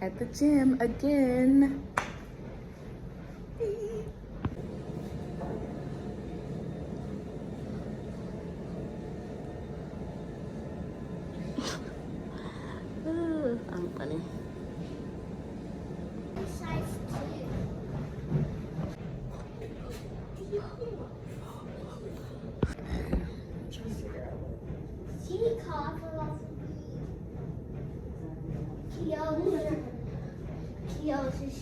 at the gym again. I'm funny.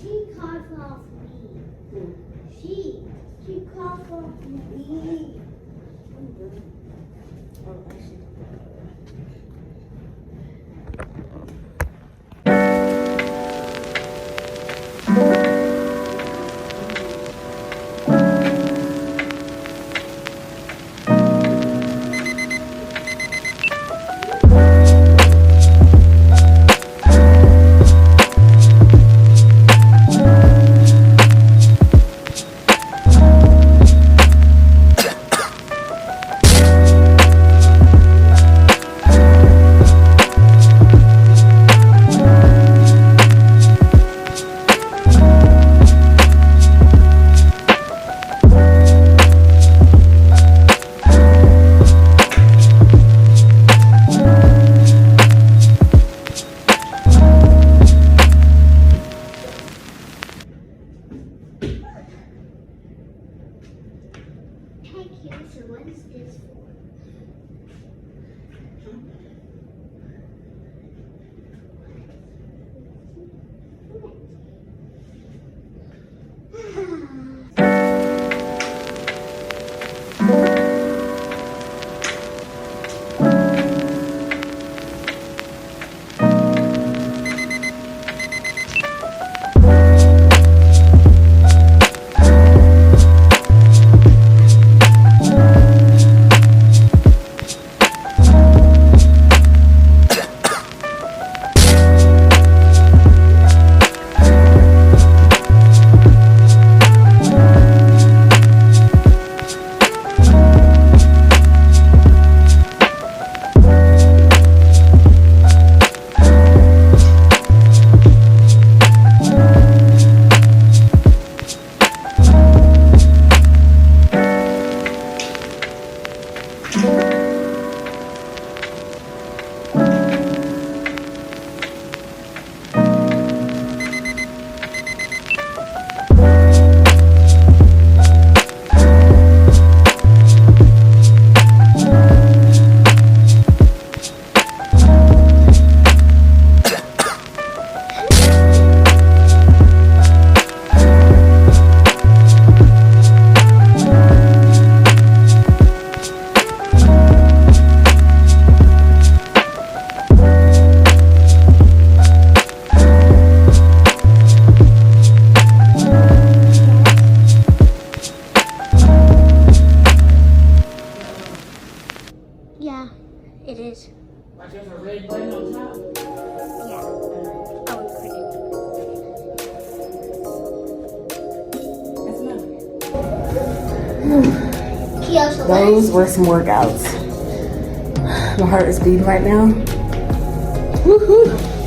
She coughed off me. She coughed off me. So what is this for? Yeah, it is. Like there's a red button on top? Yeah. Oh, That's enough. Those were some workouts. My heart is beating right now. Woohoo!